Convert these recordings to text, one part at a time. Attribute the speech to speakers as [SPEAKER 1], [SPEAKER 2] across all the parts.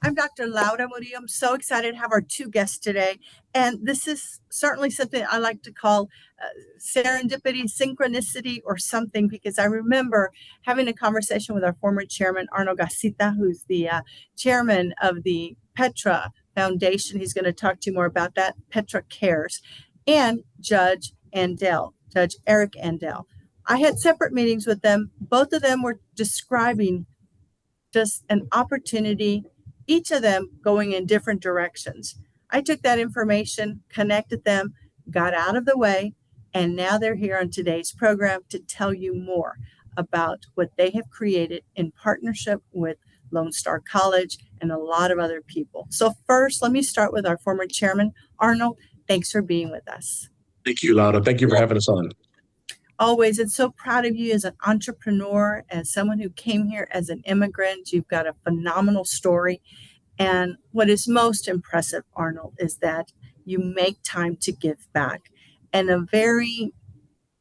[SPEAKER 1] I'm Dr. Laura Murillo. I'm so excited to have our two guests today. And this is certainly something I like to call serendipity, synchronicity, or something, because I remember having a conversation with our former chairman, Arnold Gacita, who's the chairman of the Petra Foundation. He's going to talk to you more about that, Petra Cares, and Judge Andell, Judge Eric Andell. I had separate meetings with them. Both of them were describing just an opportunity, each of them going in different directions. I took that information, connected them, got out of the way, and now they're here on today's program to tell you more about what they have created in partnership with Lone Star College and a lot of other people. So first, let me start with our former chairman, Arnold. Thanks for being with us.
[SPEAKER 2] Thank you, Laura. Thank you for having us on.
[SPEAKER 1] Always, and so proud of you as an entrepreneur, as someone who came here as an immigrant. You've got a phenomenal story. And what is most impressive, Arnold, is that you make time to give back in a very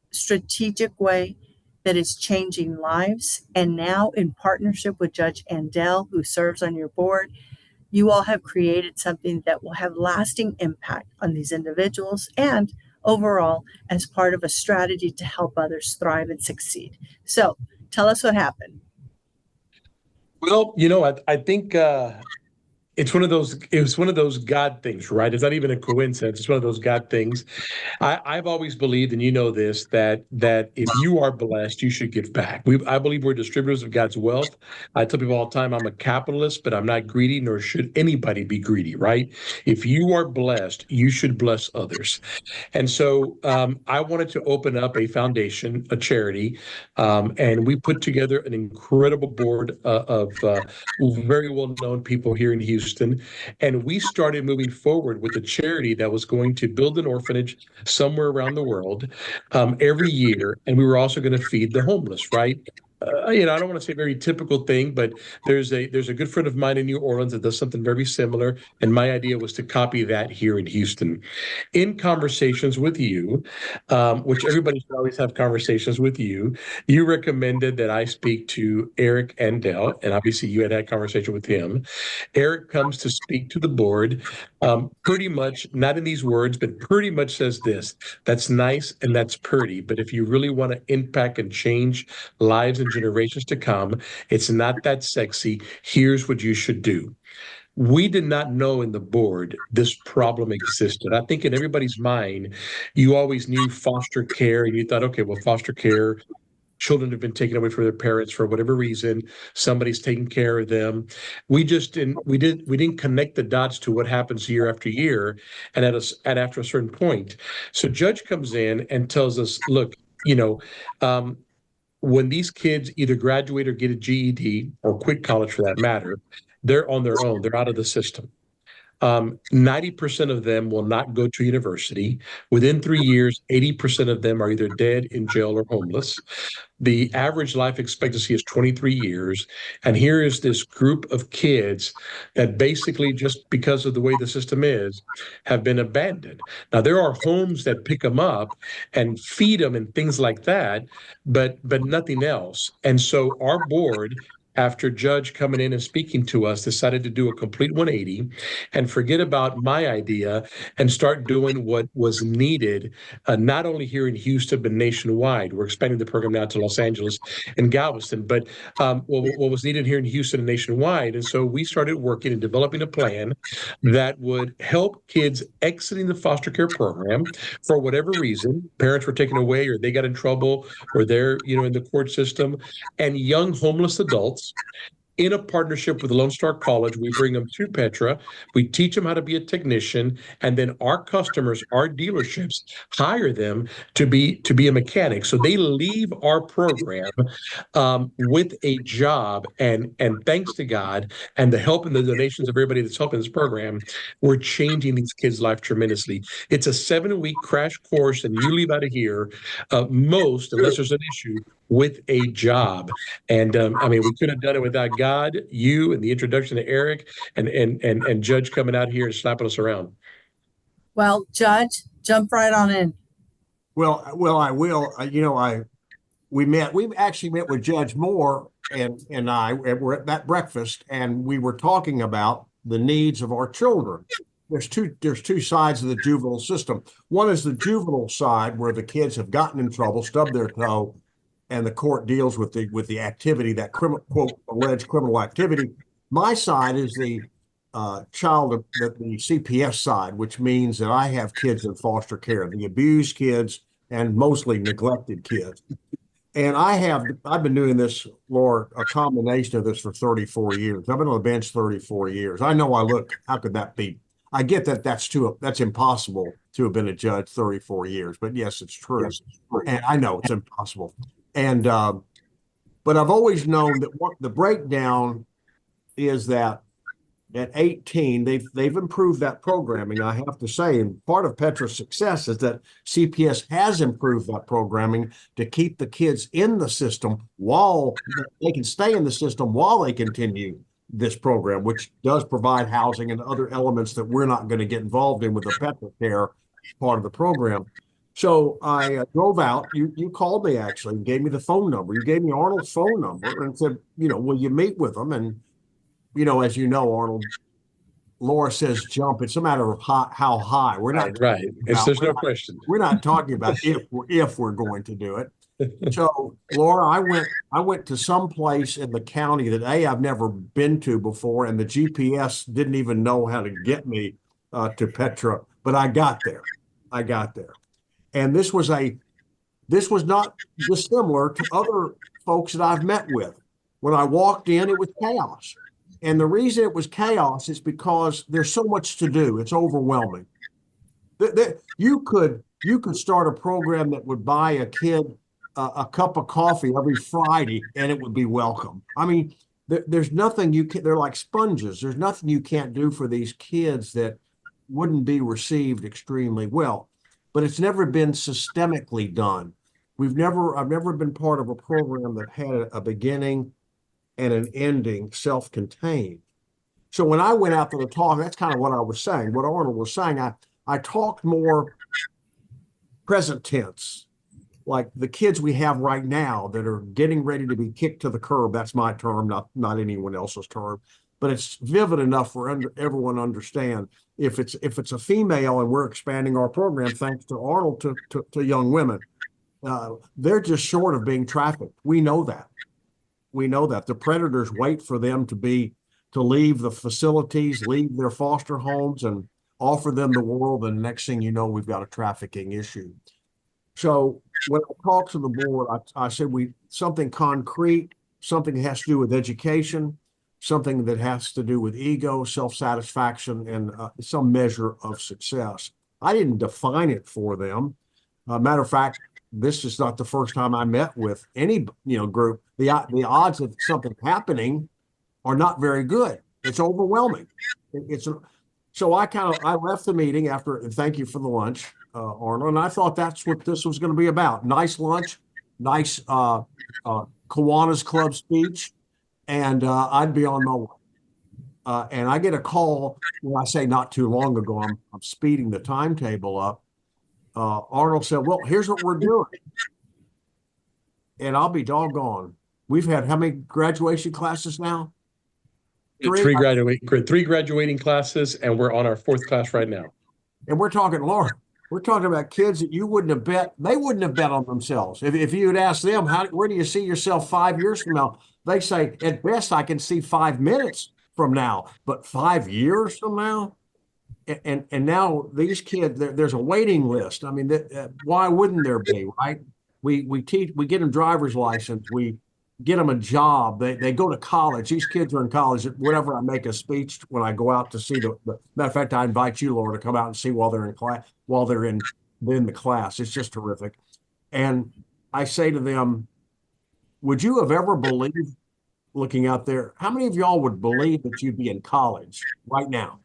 [SPEAKER 1] strategic way that is changing lives. And now, in partnership with Judge Andell, who serves on your board, you all have created something that will have lasting impact on these individuals and overall as part of a strategy to help others thrive and succeed. So tell us what happened.
[SPEAKER 2] Well, I think it was one of those God things, right? It's not even a coincidence. It's one of those God things. I've always believed, and you know this, that if you are blessed, you should give back. I believe we're distributors of God's wealth. I tell people all the time, I'm a capitalist, but I'm not greedy, nor should anybody be greedy, right? If you are blessed, you should bless others. And so I wanted to open up a foundation, a charity, and we put together an incredible board of very well-known people here in Houston. And we started moving forward with a charity that was going to build an orphanage somewhere around the world every year. And we were also going to feed the homeless, right? I don't want to say a very typical thing, but there's a good friend of mine in New Orleans that does something very similar. And my idea was to copy that here in Houston. In conversations with you, which everybody should always have conversations with you, you recommended that I speak to Eric Andell, and obviously you had that conversation with him. Eric comes to speak to the board, pretty much, not in these words, but pretty much says this: that's nice and that's pretty, but if you really want to impact and change lives and generations to come, it's not that sexy. Here's what you should do. We did not know in the board this problem existed. I think in everybody's mind, you always knew foster care, and you thought, okay, well, foster care, children have been taken away from their parents for whatever reason. Somebody's taking care of them. We didn't connect the dots to what happens year after year, and after a certain point. So Judge comes in and tells us, look, when these kids either graduate or get a GED or quit college for that matter, they're on their own. They're out of the system. 90% of them will not go to university. Within 3 years, 80% of them are either dead, in jail, or homeless. The average life expectancy is 23 years. And here is this group of kids that basically, just because of the way the system is, have been abandoned. Now, there are homes that pick them up and feed them and things like that, but nothing else. And so our board, after Judge coming in and speaking to us, decided to do a complete 180 and forget about my idea and start doing what was needed, not only here in Houston, but nationwide. We're expanding the program now to Los Angeles and Galveston, but what was needed here in Houston and nationwide. And so we started working and developing a plan that would help kids exiting the foster care program for whatever reason. Parents were taken away, or they got in trouble, or they're in the court system, and young homeless adults. In a partnership with Lone Star College, we bring them to Petra. We teach them how to be a technician, and then our customers, our dealerships, hire them to be a mechanic. So they leave our program with a job, and thanks to God and the help and the donations of everybody that's helping this program, we're changing these kids' life tremendously. It's a 7-week crash course, and you leave out of here unless there's an issue, with a job. And we could have done it without God, you, and the introduction to Eric, and Judge coming out here and slapping us around.
[SPEAKER 1] Well, Judge, jump right on in.
[SPEAKER 3] Well, I will. We actually met with Judge Moore and I. We're at that breakfast, and we were talking about the needs of our children. There's two sides of the juvenile system. One is the juvenile side where the kids have gotten in trouble, stubbed their toe, and the court deals with the activity, that criminal, quote, alleged criminal activity. My side is the CPS side, which means that I have kids in foster care, the abused kids and mostly neglected kids. And I've been doing this, Laura, a combination of this for 34 years. I've been on the bench 34 years. I know how could that be? I get that that's impossible to have been a judge 34 years, but yes, it's true. And I know it's impossible. And, but I've always known that what the breakdown is that at 18, they've improved that programming, I have to say. And part of Petra's success is that CPS has improved that programming to keep the kids in the system while they can stay in the system while they continue this program, which does provide housing and other elements that we're not going to get involved in with the Petra care part of the program. So I drove out. You called me, actually, and gave me the phone number. You gave me Arnold's phone number and said, will you meet with them? And as you know, Arnold, Laura says jump. It's a matter of how high. We're not
[SPEAKER 2] right. There's no question.
[SPEAKER 3] We're not talking about if we're going to do it. So, Laura, I went to some place in the county that I've never been to before, and the GPS didn't even know how to get me to Petra, but I got there. And this was not dissimilar to other folks that I've met with. When I walked in, it was chaos. And the reason it was chaos is because there's so much to do. It's overwhelming. You could start a program that would buy a kid a cup of coffee every Friday, and it would be welcome. I mean, there's nothing they're like sponges. There's nothing you can't do for these kids that wouldn't be received extremely well. But it's never been systemically done. I've never been part of a program that had a beginning and an ending self-contained. So when I went out to the talk, that's kind of what I was saying, what Arnold was saying. I talked more present tense, like the kids we have right now that are getting ready to be kicked to the curb. That's my term, not anyone else's term, but it's vivid enough for everyone to understand. If it's a female and we're expanding our program, thanks to Arnold, to young women, they're just short of being trafficked. We know that. The predators wait for them to leave the facilities, leave their foster homes, and offer them the world. And next thing you know, we've got a trafficking issue. So when I talked to the board, I said something concrete, something that has to do with education, something that has to do with ego, self-satisfaction, and some measure of success. I didn't define it for them. Matter of fact, this is not the first time I met with any group. The odds of something happening are not very good. It's overwhelming. So I left the meeting after. And thank you for the lunch, Arnold. And I thought that's what this was going to be about. Nice lunch, nice Kiwanis Club speech, and I'd be on my way. And I get a call when I say not too long ago. I'm speeding the timetable up. Arnold said, "Well, here's what we're doing," and I'll be doggone. We've had how many graduation classes now?
[SPEAKER 2] Three graduating classes, and we're on our fourth class right now.
[SPEAKER 3] And we're talking, Laura, we're talking about kids that you wouldn't have bet, they wouldn't have bet on themselves. If you had asked them, where do you see yourself 5 years from now? They say, at best, I can see 5 minutes from now, but 5 years from now? And now these kids, there's a waiting list. I mean, why wouldn't there be, right? We get them driver's license. We get them a job. They go to college. These kids are in college. Whenever I make a speech, when I go out to see the matter of fact, I invite you, Laura, to come out and see while they're in class, while they're in the class. It's just terrific. And I say to them, would you have ever believed, looking out there, how many of y'all would believe that you'd be in college right now?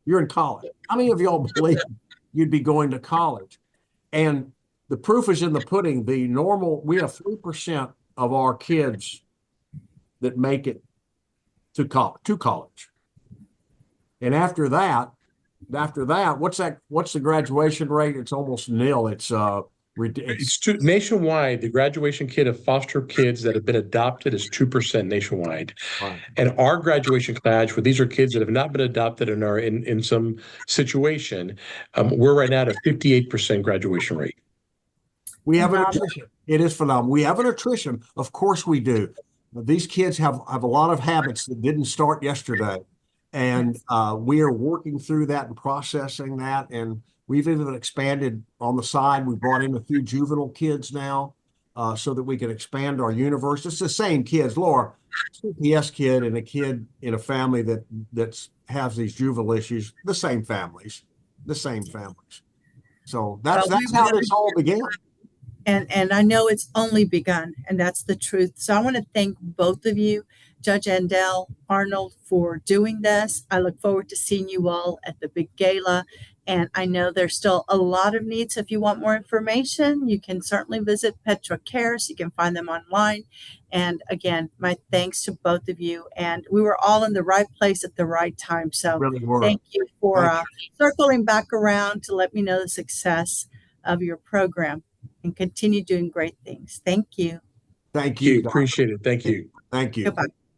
[SPEAKER 3] You're in college. How many of y'all believe you'd be going to college? And the proof is in the pudding. We have 3% of our kids that make it to college. And after that, what's the graduation rate? It's almost nil. It's
[SPEAKER 2] It's nationwide. The graduation kid of foster kids that have been adopted is 2% nationwide.
[SPEAKER 3] Right.
[SPEAKER 2] And our graduation class, where these are kids that have not been adopted and are in some situation, we're right now at a 58% graduation rate.
[SPEAKER 3] We have an attrition. It is phenomenal. We have an attrition. Of course we do. These kids have a lot of habits that didn't start yesterday. And we are working through that and processing that. And we've even expanded on the side. We brought in a few juvenile kids now so that we can expand our universe. It's the same kids, Laura, CPS kid and a kid in a family that has these juvenile issues, the same families. So that's how this all began.
[SPEAKER 1] And I know it's only begun, and that's the truth. So I want to thank both of you, Judge Andell, Arnold, for doing this. I look forward to seeing you all at the big gala. And I know there's still a lot of needs. So if you want more information, you can certainly visit Petra Cares. You can find them online. And again, my thanks to both of you. And we were all in the right place at the right time. So thank you for circling back around to let me know the success of your program and continue doing great things. Thank you.
[SPEAKER 3] Thank you.
[SPEAKER 2] Appreciate it. Thank you.
[SPEAKER 3] Thank you.
[SPEAKER 1] Goodbye.